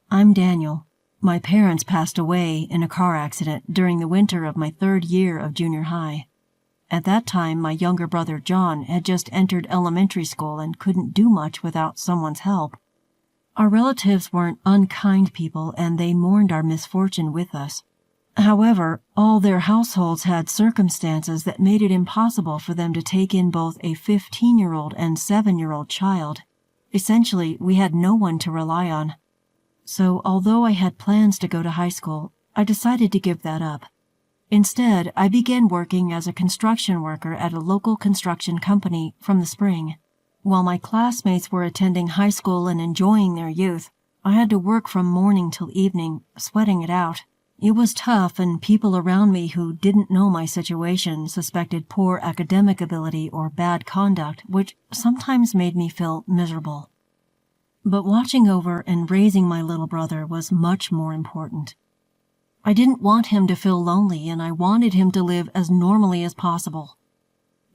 I'm Daniel. My parents passed away in a car accident during the winter of my 3rd year of junior high. At that time, my younger brother John had just entered elementary school and couldn't do much without someone's help. Our relatives weren't unkind people, and they mourned our misfortune with us. However, all their households had circumstances that made it impossible for them to take in both a 15-year-old and 7-year-old child. Essentially, we had no one to rely on. So, although I had plans to go to high school, I decided to give that up. Instead, I began working as a construction worker at a local construction company from the spring. While my classmates were attending high school and enjoying their youth, I had to work from morning till evening, sweating it out. It was tough, and people around me who didn't know my situation suspected poor academic ability or bad conduct, which sometimes made me feel miserable. But watching over and raising my little brother was much more important. I didn't want him to feel lonely, and I wanted him to live as normally as possible.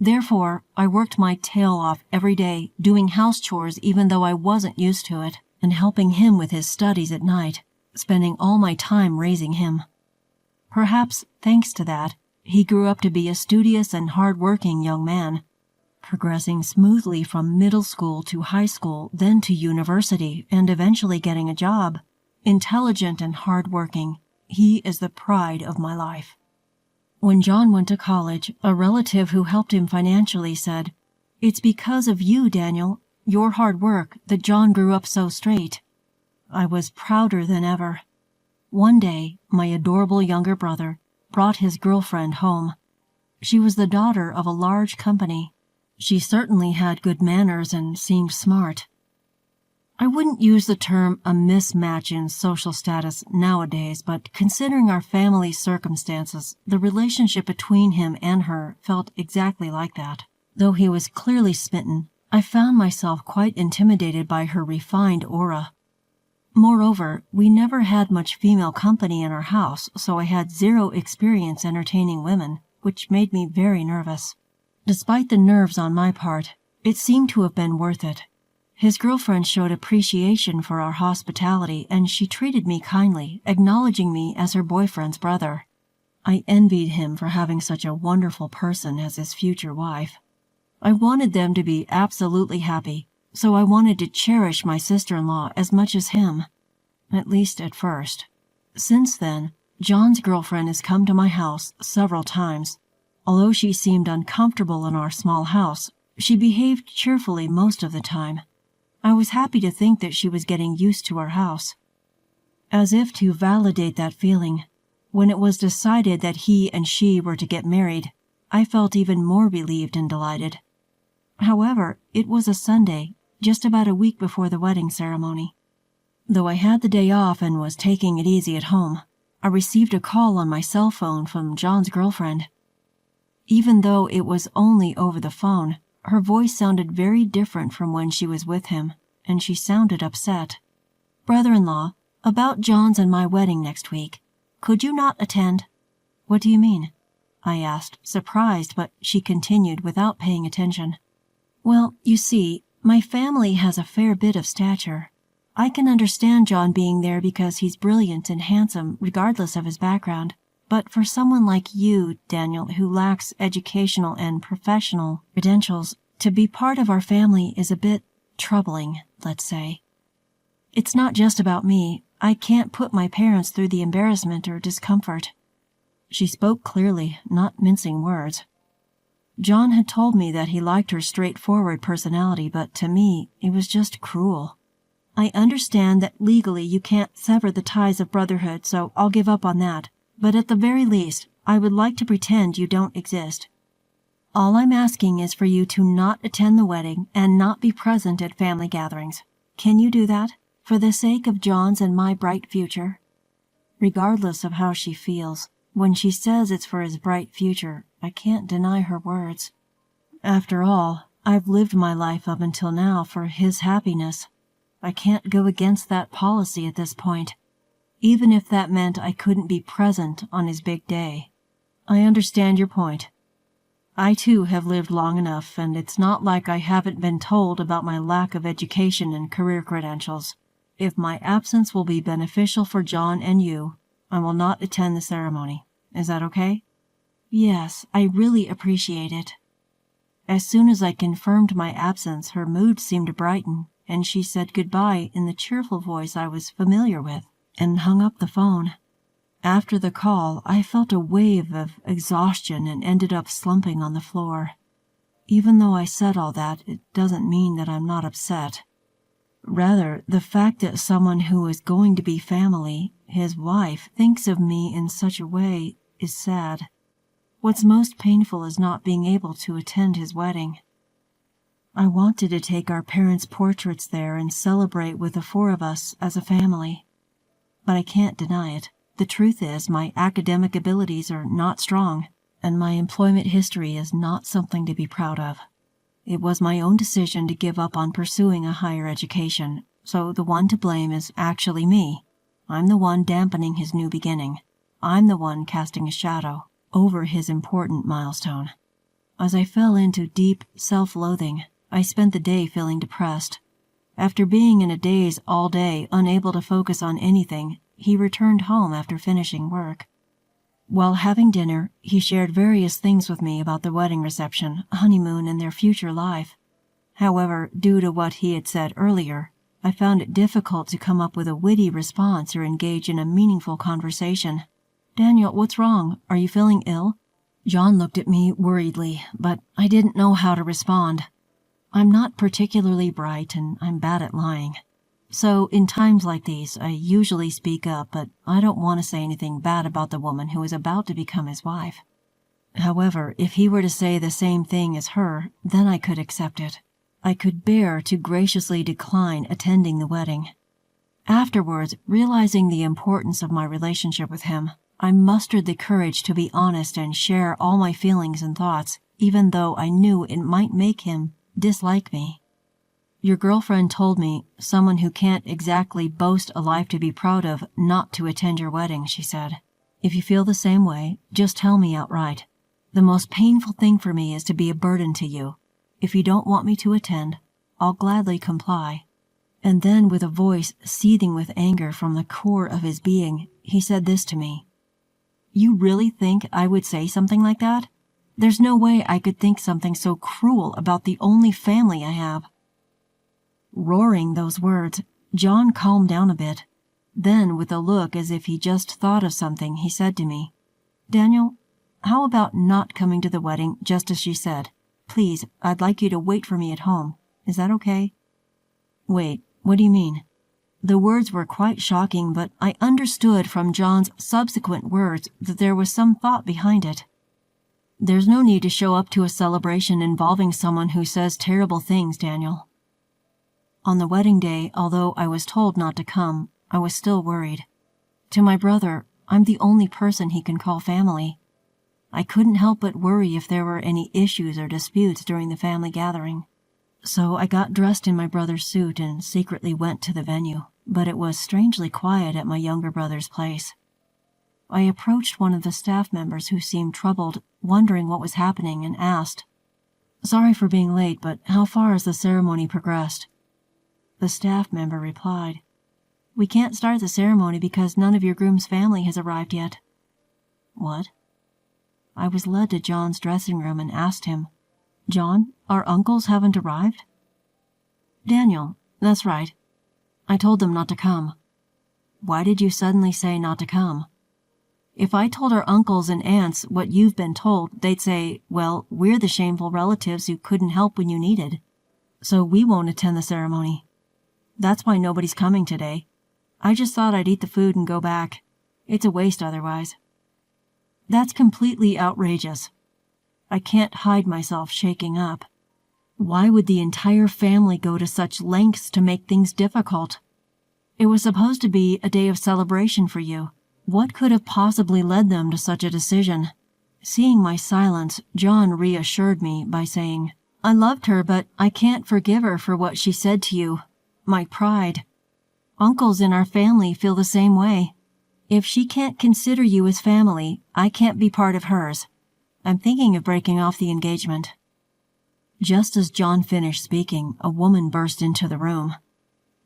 Therefore, I worked my tail off every day, doing house chores even though I wasn't used to it, and helping him with his studies at night, spending all my time raising him. Perhaps, thanks to that, he grew up to be a studious and hard-working young man, progressing smoothly from middle school to high school, then to university, and eventually getting a job. Intelligent and hard-working, he is the pride of my life. When John went to college, a relative who helped him financially said, "It's because of you, Daniel, your hard work, that John grew up so straight." I was prouder than ever. One day, my adorable younger brother brought his girlfriend home. She was the daughter of a large company. She certainly had good manners and seemed smart. I wouldn't use the term a mismatch in social status nowadays, but considering our family circumstances, the relationship between him and her felt exactly like that. Though he was clearly smitten, I found myself quite intimidated by her refined aura. Moreover, we never had much female company in our house, so I had zero experience entertaining women, which made me very nervous. Despite the nerves on my part, it seemed to have been worth it. His girlfriend showed appreciation for our hospitality, and she treated me kindly, acknowledging me as her boyfriend's brother. I envied him for having such a wonderful person as his future wife. I wanted them to be absolutely happy, so I wanted to cherish my sister-in-law as much as him, at least at first. Since then, John's girlfriend has come to my house several times. Although she seemed uncomfortable in our small house, she behaved cheerfully most of the time. I was happy to think that she was getting used to our house. As if to validate that feeling, when it was decided that he and she were to get married, I felt even more relieved and delighted. However, it was a Sunday, just about a week before the wedding ceremony. Though I had the day off and was taking it easy at home, I received a call on my cell phone from John's girlfriend. Even though it was only over the phone, her voice sounded very different from when she was with him, and she sounded upset. "Brother-in-law, about John's and my wedding next week. Could you not attend?" "What do you mean?" I asked, surprised, but she continued without paying attention. "Well, you see, my family has a fair bit of stature. I can understand John being there because he's brilliant and handsome regardless of his background. But for someone like you, Daniel, who lacks educational and professional credentials, to be part of our family is a bit troubling, let's say. It's not just about me. I can't put my parents through the embarrassment or discomfort." She spoke clearly, not mincing words. John had told me that he liked her straightforward personality, but to me, it was just cruel. "I understand that legally you can't sever the ties of brotherhood, so I'll give up on that. But at the very least, I would like to pretend you don't exist. All I'm asking is for you to not attend the wedding and not be present at family gatherings. Can you do that, for the sake of John's and my bright future?" Regardless of how she feels, when she says it's for his bright future, I can't deny her words. After all, I've lived my life up until now for his happiness. I can't go against that policy at this point, even if that meant I couldn't be present on his big day. I understand your point. I too have lived long enough, and it's not like I haven't been told about my lack of education and career credentials. If my absence will be beneficial for John and you, I will not attend the ceremony. Is that okay?" "Yes, I really appreciate it." As soon as I confirmed my absence, her mood seemed to brighten, and she said goodbye in the cheerful voice I was familiar with, and hung up the phone. After the call, I felt a wave of exhaustion and ended up slumping on the floor. Even though I said all that, it doesn't mean that I'm not upset. Rather, the fact that someone who is going to be family, his wife, thinks of me in such a way is sad. What's most painful is not being able to attend his wedding. I wanted to take our parents' portraits there and celebrate with the four of us as a family. But I can't deny it. The truth is, my academic abilities are not strong, and my employment history is not something to be proud of. It was my own decision to give up on pursuing a higher education, so the one to blame is actually me. I'm the one dampening his new beginning. I'm the one casting a shadow over his important milestone. As I fell into deep self-loathing, I spent the day feeling depressed. After being in a daze all day, unable to focus on anything, he returned home after finishing work. While having dinner, he shared various things with me about the wedding reception, honeymoon, and their future life. However, due to what he had said earlier, I found it difficult to come up with a witty response or engage in a meaningful conversation. "Daniel, what's wrong? Are you feeling ill?" John looked at me worriedly, but I didn't know how to respond. I'm not particularly bright, and I'm bad at lying. So, in times like these, I usually speak up, but I don't want to say anything bad about the woman who is about to become his wife. However, if he were to say the same thing as her, then I could accept it. I could bear to graciously decline attending the wedding. Afterwards, realizing the importance of my relationship with him, I mustered the courage to be honest and share all my feelings and thoughts, even though I knew it might make him dislike me. "Your girlfriend told me, someone who can't exactly boast a life to be proud of, not to attend your wedding," she said. "If you feel the same way, just tell me outright. The most painful thing for me is to be a burden to you. If you don't want me to attend, I'll gladly comply." And then, with a voice seething with anger from the core of his being, he said this to me. "You really think I would say something like that? There's no way I could think something so cruel about the only family I have." Roaring those words, John calmed down a bit. Then, with a look as if he just thought of something, he said to me, "Daniel, how about not coming to the wedding just as she said? Please, I'd like you to wait for me at home. Is that okay?" "Wait, what do you mean?" The words were quite shocking, but I understood from John's subsequent words that there was some thought behind it. "There's no need to show up to a celebration involving someone who says terrible things, Daniel." On the wedding day, although I was told not to come, I was still worried. To my brother, I'm the only person he can call family. I couldn't help but worry if there were any issues or disputes during the family gathering. So I got dressed in my brother's suit and secretly went to the venue, but it was strangely quiet at my younger brother's place. I approached one of the staff members who seemed troubled, wondering what was happening, and asked, "Sorry for being late, but how far has the ceremony progressed?" The staff member replied, "We can't start the ceremony because none of your groom's family has arrived yet." "What?" I was led to John's dressing room and asked him, "John, our uncles haven't arrived?" "Daniel, that's right. I told them not to come." "Why did you suddenly say not to come?" "If I told our uncles and aunts what you've been told, they'd say, well, we're the shameful relatives who couldn't help when you needed. So we won't attend the ceremony. That's why nobody's coming today. I just thought I'd eat the food and go back. It's a waste otherwise." That's completely outrageous. I can't hide myself shaking up. Why would the entire family go to such lengths to make things difficult? It was supposed to be a day of celebration for you. What could have possibly led them to such a decision? Seeing my silence, John reassured me by saying, "I loved her, but I can't forgive her for what she said to you. My pride. Uncles in our family feel the same way. If she can't consider you as family, I can't be part of hers. I'm thinking of breaking off the engagement." Just as John finished speaking, a woman burst into the room.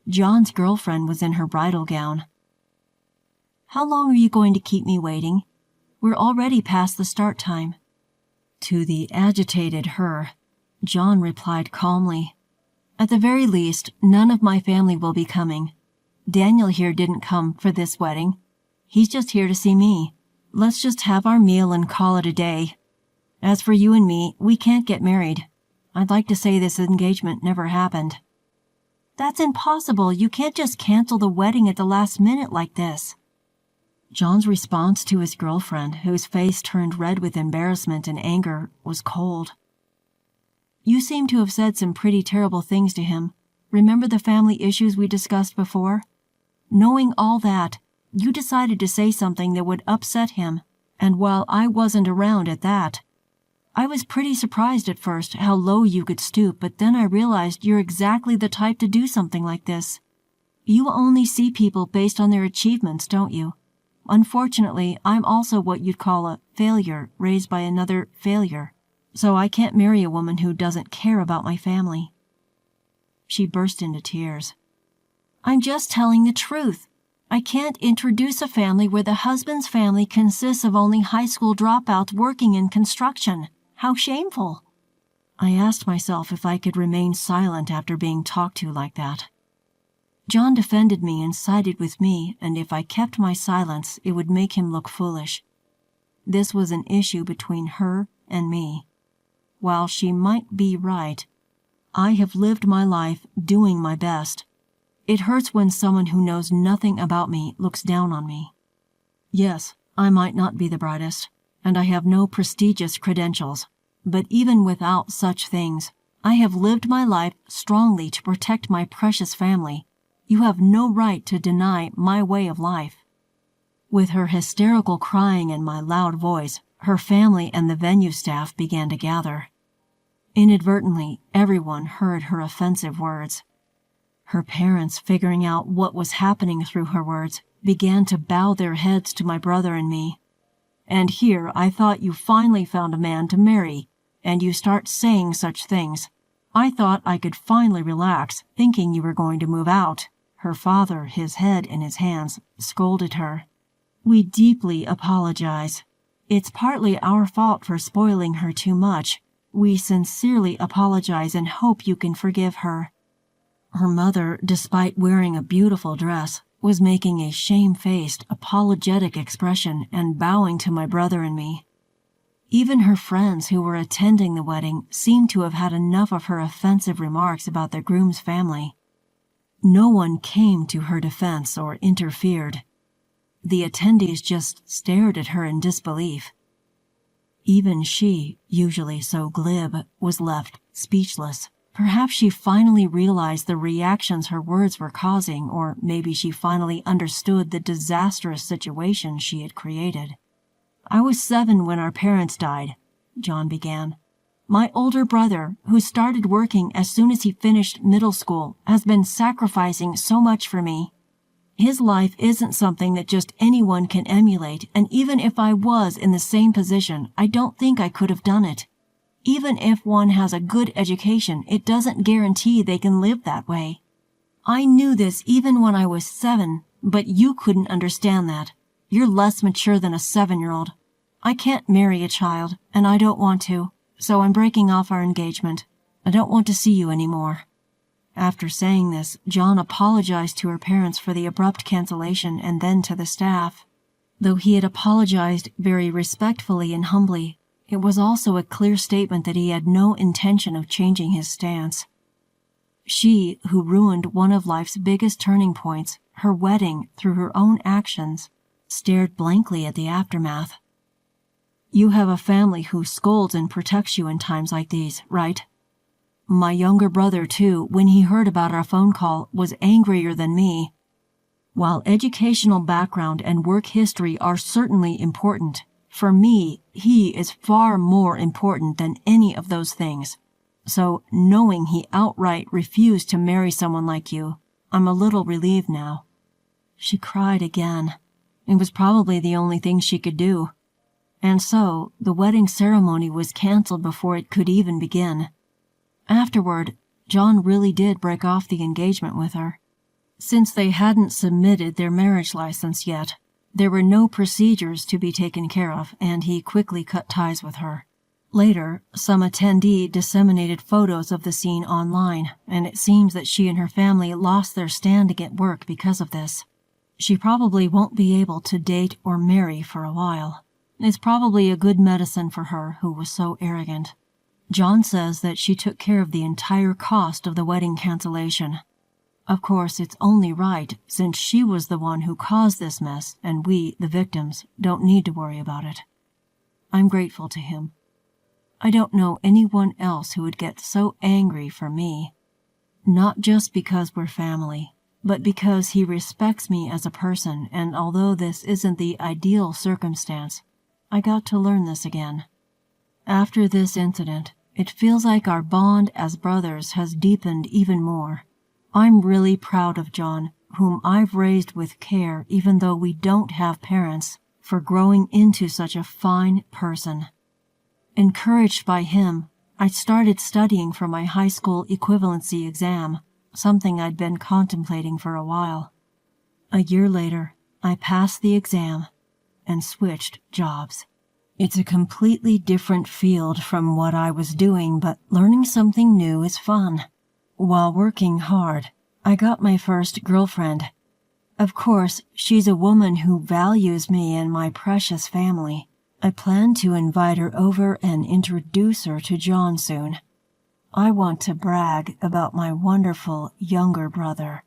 John's girlfriend was in her bridal gown. "How long are you going to keep me waiting? We're already past the start time." To the agitated her, John replied calmly, "At the very least, none of my family will be coming. Daniel here didn't come for this wedding. He's just here to see me. Let's just have our meal and call it a day. As for you and me, we can't get married. I'd like to say this engagement never happened." "That's impossible. You can't just cancel the wedding at the last minute like this." John's response to his girlfriend, whose face turned red with embarrassment and anger, was cold. "You seem to have said some pretty terrible things to him. Remember the family issues we discussed before? Knowing all that, you decided to say something that would upset him, and while I wasn't around at that, I was pretty surprised at first how low you could stoop, but then I realized you're exactly the type to do something like this. You only see people based on their achievements, don't you? Unfortunately, I'm also what you'd call a failure raised by another failure, so I can't marry a woman who doesn't care about my family." She burst into tears. "I'm just telling the truth. I can't introduce a family where the husband's family consists of only high school dropouts working in construction. How shameful." I asked myself if I could remain silent after being talked to like that. John defended me and sided with me, and if I kept my silence, it would make him look foolish. This was an issue between her and me. While she might be right, I have lived my life doing my best. It hurts when someone who knows nothing about me looks down on me. Yes, I might not be the brightest, and I have no prestigious credentials, but even without such things, I have lived my life strongly to protect my precious family. You have no right to deny my way of life." With her hysterical crying and my loud voice, her family and the venue staff began to gather. Inadvertently, everyone heard her offensive words. Her parents, figuring out what was happening through her words, began to bow their heads to my brother and me. "And here I thought you finally found a man to marry, and you start saying such things. I thought I could finally relax, thinking you were going to move out." Her father, his head in his hands, scolded her. "We deeply apologize. It's partly our fault for spoiling her too much. We sincerely apologize and hope you can forgive her." Her mother, despite wearing a beautiful dress, was making a shamefaced, apologetic expression and bowing to my brother and me. Even her friends who were attending the wedding seemed to have had enough of her offensive remarks about the groom's family. No one came to her defense or interfered. The attendees just stared at her in disbelief. Even she, usually so glib, was left speechless. Perhaps she finally realized the reactions her words were causing, or maybe she finally understood the disastrous situation she had created. "I was 7 when our parents died," John began. "My older brother, who started working as soon as he finished middle school, has been sacrificing so much for me. His life isn't something that just anyone can emulate, and even if I was in the same position, I don't think I could have done it. Even if one has a good education, it doesn't guarantee they can live that way. I knew this even when I was 7, but you couldn't understand that. You're less mature than a 7-year-old. I can't marry a child, and I don't want to, so I'm breaking off our engagement. I don't want to see you anymore." After saying this, John apologized to her parents for the abrupt cancellation and then to the staff. Though he had apologized very respectfully and humbly, it was also a clear statement that he had no intention of changing his stance. She, who ruined one of life's biggest turning points, her wedding, through her own actions, stared blankly at the aftermath. "You have a family who scolds and protects you in times like these, right? My younger brother, too, when he heard about our phone call, was angrier than me. While educational background and work history are certainly important, for me, he is far more important than any of those things. So, knowing he outright refused to marry someone like you, I'm a little relieved now." She cried again. It was probably the only thing she could do. And so, the wedding ceremony was canceled before it could even begin. Afterward, John really did break off the engagement with her. Since they hadn't submitted their marriage license yet, there were no procedures to be taken care of, and he quickly cut ties with her. Later, some attendee disseminated photos of the scene online, and it seems that she and her family lost their standing at work because of this. She probably won't be able to date or marry for a while. It's probably a good medicine for her, who was so arrogant. John says that she took care of the entire cost of the wedding cancellation. Of course, it's only right, since she was the one who caused this mess, and we, the victims, don't need to worry about it. I'm grateful to him. I don't know anyone else who would get so angry for me. Not just because we're family, but because he respects me as a person, and although this isn't the ideal circumstance, I got to learn this again. After this incident, it feels like our bond as brothers has deepened even more. I'm really proud of John, whom I've raised with care even though we don't have parents, for growing into such a fine person. Encouraged by him, I started studying for my high school equivalency exam, something I'd been contemplating for a while. A year later, I passed the exam and switched jobs. It's a completely different field from what I was doing, but learning something new is fun. While working hard, I got my first girlfriend. Of course, she's a woman who values me and my precious family. I plan to invite her over and introduce her to John soon. I want to brag about my wonderful younger brother.